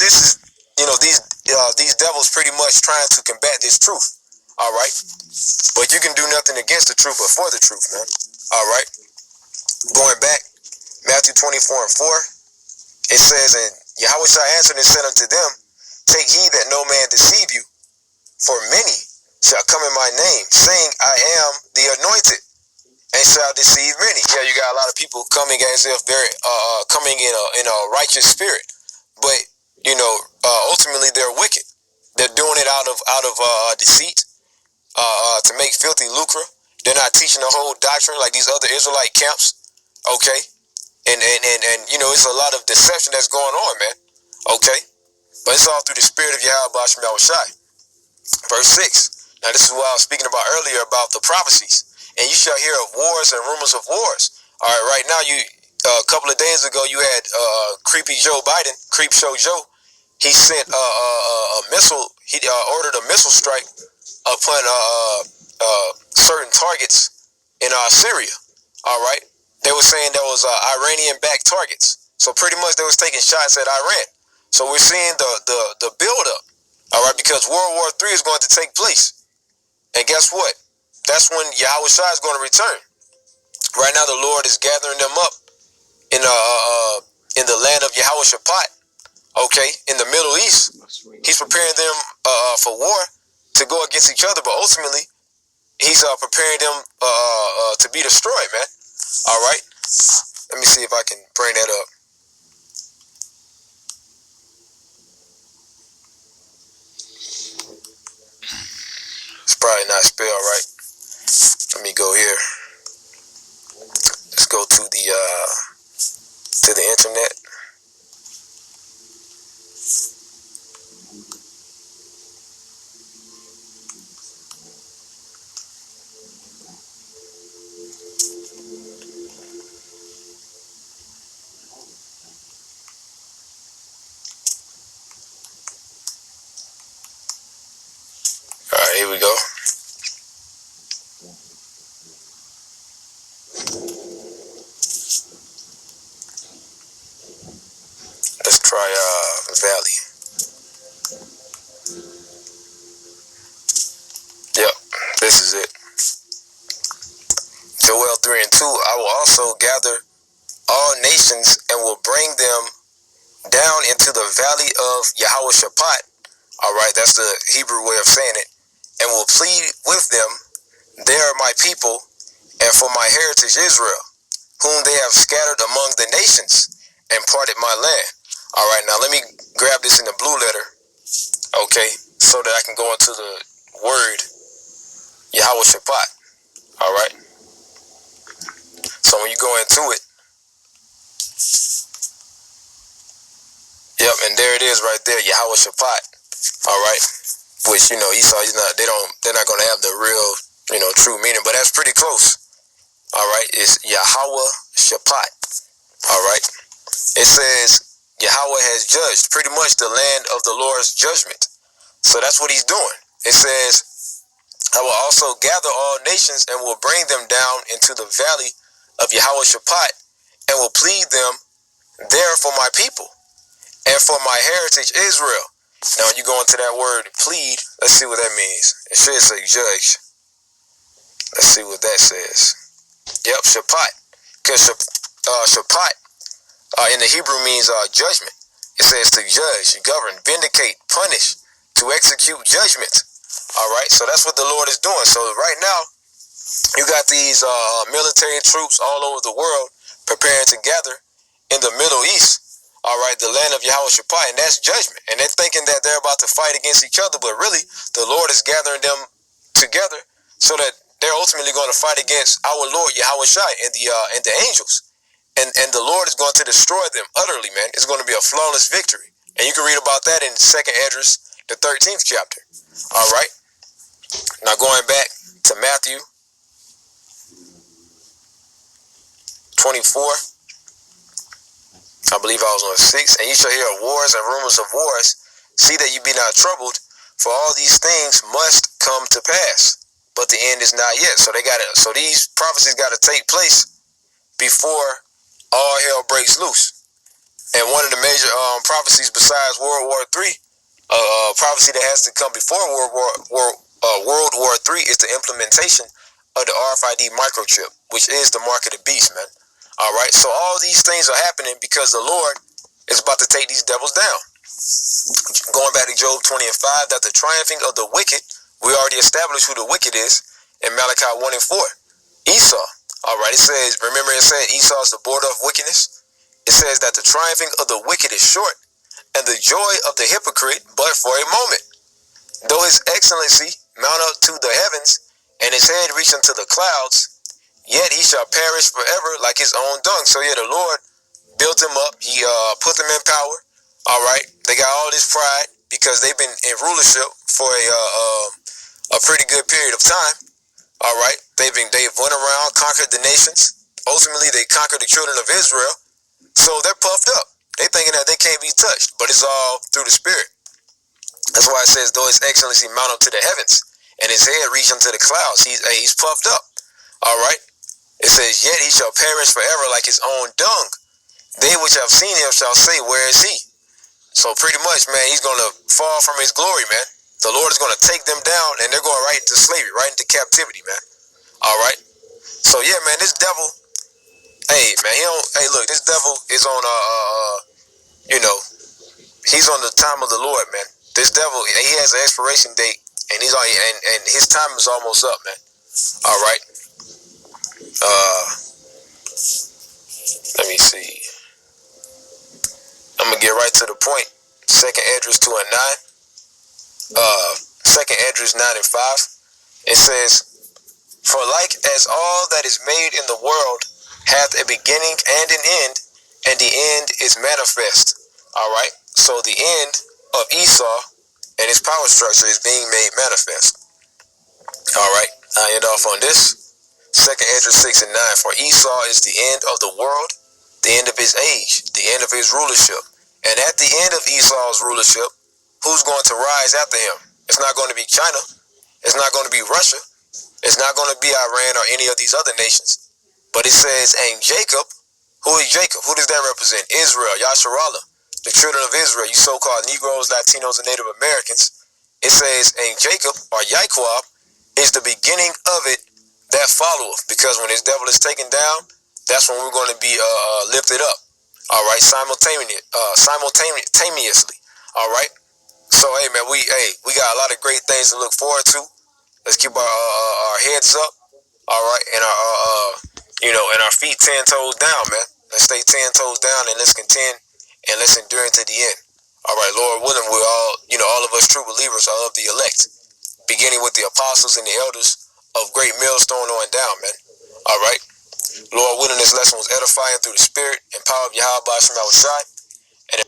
this is, these devils pretty much trying to combat this truth. All right. But you can do nothing against the truth, but for the truth, man. All right. Going back, Matthew 24:4, it says, and Yahweh shall answer and said unto them, take heed that no man deceive you, for many shall come in my name, saying, I am the anointed, and shall deceive many. Yeah, you got a lot of people coming as if they're coming in a righteous spirit, but ultimately they're wicked. They're doing it out of deceit, to make filthy lucre. They're not teaching the whole doctrine like these other Israelite camps. Okay, and it's a lot of deception that's going on, man. Okay, but it's all through the spirit of Yahweh Bashim Yahushai. Verse 6. Now this is what I was speaking about earlier about the prophecies. And you shall hear of wars and rumors of wars. All right, right now a couple of days ago you had Creepy Joe Biden, Creep Show Joe. He sent a missile. He ordered a missile strike upon certain targets in Syria. All right. They were saying there was Iranian-backed targets. So pretty much they was taking shots at Iran. So we're seeing the build-up, all right, because World War III is going to take place. And guess what? That's when Yahweh Shai is going to return. Right now the Lord is gathering them up in the land of Yahweh Shaphat, okay, in the Middle East. He's preparing them for war to go against each other, but ultimately he's preparing them to be destroyed, man. All right, let me see if I can bring that up. It's probably not spelled right. Let me go here. Let's go to the internet. Here we go. Let's try Valley. Yep, this is it. Joel 3:2. I will also gather all nations and will bring them down into the valley of Yahweh Shaphat. All right, that's the Hebrew way of saying it. And will plead with them, they are my people, and for my heritage Israel, whom they have scattered among the nations, and parted my land. All right, now let me grab this in the blue letter, okay, so that I can go into the word Yahweh Shaphat. All right. So when you go into it, yep, and there it is right there, Yahweh Shaphat. All right. Which, Esau, they're not going to have the real, true meaning, but that's pretty close. All right. It's Yahweh Shaphat. All right. It says Yahweh has judged pretty much the land of the Lord's judgment. So that's what he's doing. It says, I will also gather all nations and will bring them down into the valley of Yahweh Shaphat and will plead them there for my people and for my heritage Israel. Now, when you go into that word plead, let's see what that means. It should say judge. Let's see what that says. Yep, Shaphat. Because Shaphat in the Hebrew means judgment. It says to judge, govern, vindicate, punish, to execute judgment. All right, so that's what the Lord is doing. So right now, you got these military troops all over the world preparing to gather in the Middle East. All right, the land of Yahweh Shaphat, and that's judgment. And they're thinking that they're about to fight against each other, but really, the Lord is gathering them together so that they're ultimately going to fight against our Lord Yahweh Shai and the angels. And the Lord is going to destroy them utterly, man. It's going to be a flawless victory. And you can read about that in 2nd Esdras, the 13th chapter. All right. Now going back to Matthew 24. I believe I was on 6. And you shall hear of wars and rumors of wars. See that you be not troubled, for all these things must come to pass, but the end is not yet. So these prophecies got to take place before all hell breaks loose. And one of the major prophecies besides World War III. Prophecy that has to come before World War III is the implementation of the RFID microchip, which is the mark of the beast, man. All right, so all these things are happening because the Lord is about to take these devils down. Going back to Job 20 and 5, that the triumphing of the wicked, we already established who the wicked is in Malachi 1 and 4. Esau. All right, it says, remember it said Esau is the border of wickedness. It says that the triumphing of the wicked is short, and the joy of the hypocrite but for a moment. Though his excellency mount up to the heavens, and his head reach unto the clouds, yet he shall perish forever like his own dung. So yeah, the Lord built him up. He put them in power. All right, they got all this pride because they've been in rulership for a pretty good period of time. All right, they've went around, conquered the nations. Ultimately, they conquered the children of Israel. So they're puffed up. They thinking that they can't be touched, but it's all through the Spirit. That's why it says, though his excellency mount up to the heavens, and his head reach unto the clouds, he's puffed up. All right, it says, yet he shall perish forever like his own dung. They which have seen him shall say, where is he? So pretty much, man, he's going to fall from his glory, man. The Lord is going to take them down, and they're going right into slavery, right into captivity, man. All right. So yeah, man, this devil, hey, man, look, this devil is on, he's on the time of the Lord, man. This devil, he has an expiration date, and and his time is almost up, man. All right. Let me see. I'm gonna get right to the point. 2nd Esdras 2 and 9. 2nd Esdras 9 and 5. It says, for like as all that is made in the world hath a beginning and an end, and the end is manifest. All right. So the end of Esau and his power structure is being made manifest. All right. I end off on this. 2nd Esdras 6 and 9. For Esau is the end of the world, the end of his age, the end of his rulership. And at the end of Esau's rulership, who's going to rise after him? It's not going to be China. It's not going to be Russia. It's not going to be Iran or any of these other nations. But it says, and Jacob, who is Jacob? Who does that represent? Israel, Yasharallah, the children of Israel, you so-called Negroes, Latinos, and Native Americans. It says, and Jacob, or Yaquab, is the beginning of it that followeth. Because when this devil is taken down, that's when we're going to be lifted up. All right, simultaneously. All right. So hey, man, we got a lot of great things to look forward to. Let's keep our heads up. All right, and and our feet 10 toes down, man. Let's stay 10 toes down, and let's contend and let's endure into the end. All right, Lord willing, we're all of us true believers are of the elect, beginning with the apostles and the elders of Great Millstone on down, man. All right. Lord willing, this lesson was edifying through the Spirit and power of Yahweh Shai. And